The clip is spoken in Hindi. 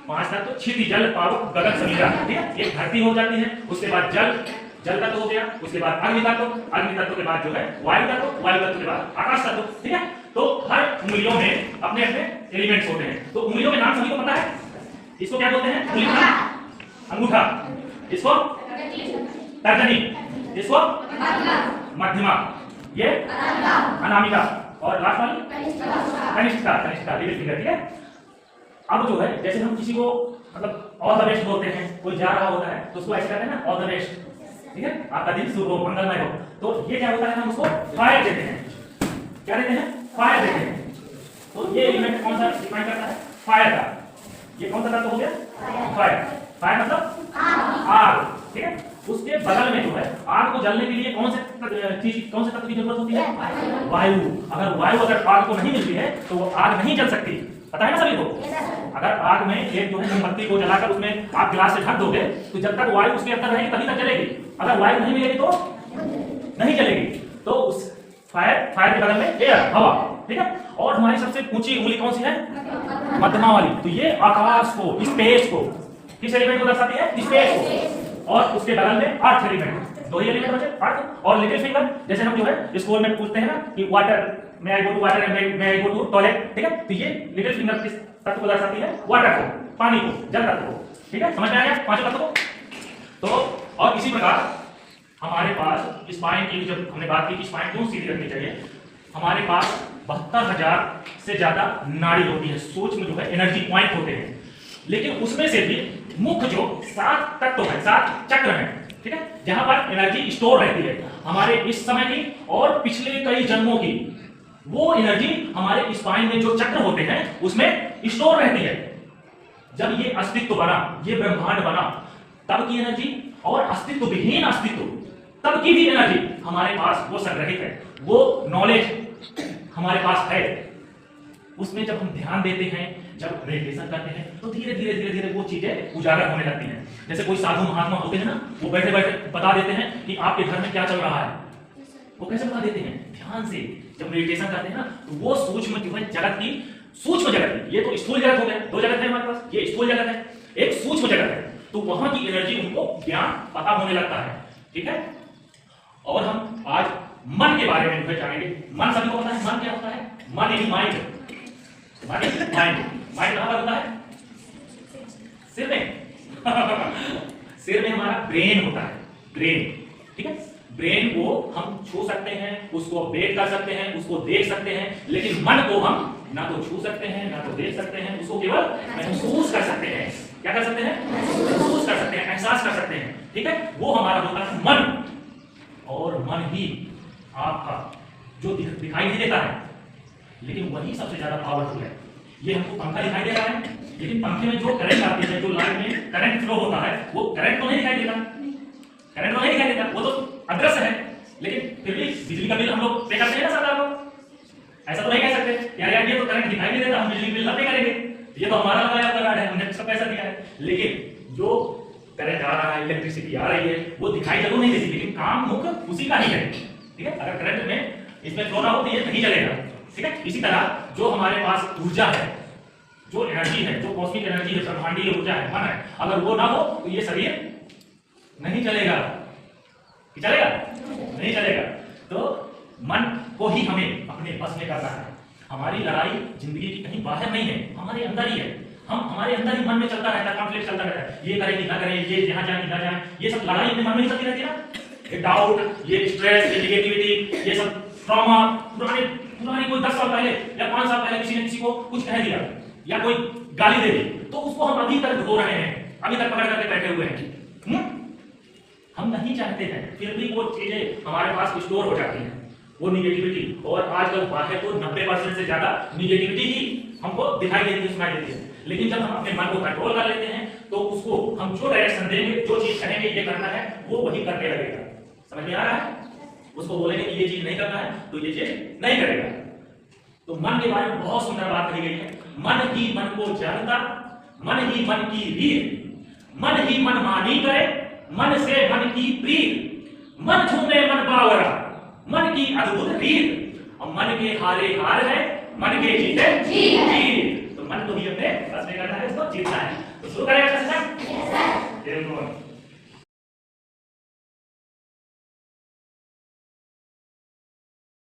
5 तत्व क्षिति जल पावक गगन समीरा, ठीक है। एक धरती हो जाती है, उसके बाद जल तत्व हो गया, उसके बाद अग्नि तत्व के बाद जो है वायु तत्व के बाद आकाश तत्व, ठीक है। तो हर उंगलियों में अपने अपने एलिमेंट्स होते हैं। तो उंगलियों के नाम सभी को पता है। इसको क्या बोलते हैं? उंगली का अंगूठा, इसको तर्जनी, इसको मध्यमा, ये अनामिका और लास्ट वाली कनिष्ठा, लिटिल फिंगर, ठीक है। अब जो है जैसे हम किसी को मतलब ऑल द बेस्ट बोलते हैं, कोई जा रहा होता है तो उसको ऐसे कहते हैं ना, ऑल द बेस्ट, ठीक है, आपका दिन शुभ हो, मंगलमय हो। तो ये क्या होता है, हम उसको फायर देते हैं। क्या देते हैं? फायर देते हैं। तो ये एलिमेंट कौन सा डिफाइन करता है? फायर का। ये कौन सा तत्व हो गया? फायर मतलब आग, ठीक है। उसके बगल में जो है आग को जलने के लिए कौन से तत्व की जरूरत होती है? वायु। अगर आग को नहीं मिलती है तो वो आग नहीं जल सकती, पता है ना सभी को। अगर आग में एक जो है मोमबत्ती को जलाकर उसमें आप गिलास से ढक दोगे तो जब तक वायु उसके अंदर रहेगी तभी तक जलेगी। अगर वायु नहीं मिलेगी तो नहीं जलेगी। तो उस फायर के बगल में एयर, हवा, ठीक है। और हमारी सबसे ऊंची उंगली कौन सी है? मध्यमा वाली। तो ये आकाश को, स्पेस को, किस एलिमेंट को दर्शाती है? स्पेस को। और उसके बगल में अर्थ एलिमेंट, दो ही एलिमेंट बचे, अर्थ और लिटिल फिंगर। जैसे हम जो है स्कूल में पूछते हैं ना कि water, may I go to water and may I go to toilet, ठीक है। तो ये लिटिल फिंगर किस तत्व को दर्शाती है? वाटर को, पानी को, जल तत्व को, ठीक है। समझ में आ गया पांचों तत्व को? तो और इसी प्रकार हमारे पास स्पाइन की, जब हमने बात की कि स्पाइन क्यों सीधी रखनी चाहिए, हमारे पास 72,000 से ज्यादा नाड़ी होती है, सूक्ष्म जो है एनर्जी पॉइंट होते हैं। लेकिन उसमें से भी मुख्य जो 7 तत्व है, 7 चक्र है, ठीक है, जहां पर एनर्जी स्टोर रहती है हमारे इस समय की और पिछले कई जन्मों की। वो एनर्जी हमारे स्पाइन में जो चक्र होते हैं उसमें स्टोर रहती है। जब ये अस्तित्व बना, ये ब्रह्मांड बना, तब की एनर्जी और अस्तित्व विहीन अस्तित्व तब की भी एनर्जी हमारे पास वो संग्रहित है, वो नॉलेज हमारे पास है। उसमें जब हम ध्यान देते हैं, जब मेडिटेशन करते हैं तो धीरे धीरे वो चीजें उजागर होने लगती हैं। जैसे कोई साधु महात्मा होते हैं ना, वो बैठे बैठे बता देते हैं कि आपके घर में क्या चल रहा है। वो कैसे बता देते हैं? ध्यान से। जब मेडिटेशन करते हैं ना तो वो सूक्ष्म जो है जगत की, सूक्ष्म जगत, ये तो स्थूल जगत हो गया, 2 जगत है हमारे पास, ये स्थूल जगत है, एक सूक्ष्म जगत है। तो वहां की एनर्जी उनको ज्ञान पता होने लगता है, ठीक है। और हम आज मन के बारे में जानेंगे। मन सभी को पता है मन क्या होता है? मन यानी माइंड। माइंड कहां पर होता है? सिर में। सिर में हमारा ब्रेन होता है, ब्रेन, ठीक है। ब्रेन को हम छू सकते हैं, उसको वेट कर सकते हैं, उसको देख सकते हैं, लेकिन मन को हम ना तो छू सकते हैं, ना तो देख सकते हैं, उसको केवल महसूस कर सकते हैं। क्या कर सकते हैं? महसूस कर सकते हैं, एहसास कर सकते हैं, ठीक है। वो हमारा होता है मन। और मन ही आपका जो दिखाई नहीं देता है, लेकिन वही सबसे ज्यादा पावरफुल है। ये हमको पंखा दिखाई दे रहा है, लेकिन पंखे में जो करंट आती है, जो लाइट में करंट फ्लो होता है, वो करंट तो नहीं दिखाई देता, वो तो अदृश्य है। लेकिन फिर भी बिजली का बिल हम लोग पे करते हैं ना सरकार को। ऐसा तो नहीं कह सकते यार ये तो करंट दिखाई नहीं देता, हम बिजली बिल ना पे करेंगे, ये तो हमारा लगाया हुआ कार्ड है, हमने उसका पैसा दिया है। लेकिन जो करंट आ रहा है, इलेक्ट्रिसिटी आ रही है, वो दिखाई जरूर नहीं देती, लेकिन काम मुख्य उसी का ही है, ठीक है। अगर करंट में इसमें फ्लो ना हो तो ये नहीं चलेगा, ठीक है। इसी तरह जो हमारे पास ऊर्जा है, जो एनर्जी है, जो कॉस्मिक एनर्जी है, ब्रह्मांडीय ऊर्जा है, मन है, अगर वो ना हो तो ये शरीर नहीं चलेगा। चलेगा? नहीं चलेगा। तो मन को ही हमें अपने बस में करना है। हमारी लड़ाई जिंदगी की कहीं बाहर नहीं है, हमारे अंदर ही है। हमारे अंदर ही मन में चलता रहता है, कॉन्फ्लिक्ट चलता रहता है, ये करें कि ना करें, ये यहाँ जाए कि ना जाए, ये सब लड़ाई अपने मन में ही चलती रहती है ना। ये डाउट, ये स्ट्रेस, ये नेगेटिविटी, ये सब ट्रॉमा, पुरानी कोई 10 साल पहले या 5 साल पहले किसी ने किसी को कुछ कह दिया या कोई गाली दे दी, तो उसको हम अभी तक रो रहे हैं, अभी तक पकड़ करके बैठे हुए हैं। हम नहीं चाहते हैं, फिर भी वो चीजें हमारे पास स्टोर हो जाती हैं, वो निगेटिविटी। और आजकल बाहर तो 90% से ज्यादा निगेटिविटी ही हमको दिखाई देती है, सुनाई देती है। लेकिन जब हम अपने मन को कंट्रोल कर लेते हैं तो उसको हम जो डायरेक्शन देंगे, जो चीज कहेंगे ये करना है, वो वही करने लगेगा। समझ में आ रहा है? उसको बोलेंगे कि ये चीज नहीं करना है तो ये चीज नहीं करेगा। तो मन के बारे में बहुत सुंदर बात कही गई है। मन ही मन को जानता, मन ही मन की रीत, मन ही मन मानी करे, मन से मन की प्रीत, मन झूमे मन बावरा, मन की अद्भुत रीत, और मन के हारे हार है, मन के जीते जीत। तो मन को ही अपने बस में करना है, उसको जीतना है। तो शुरू करें अच्छा से?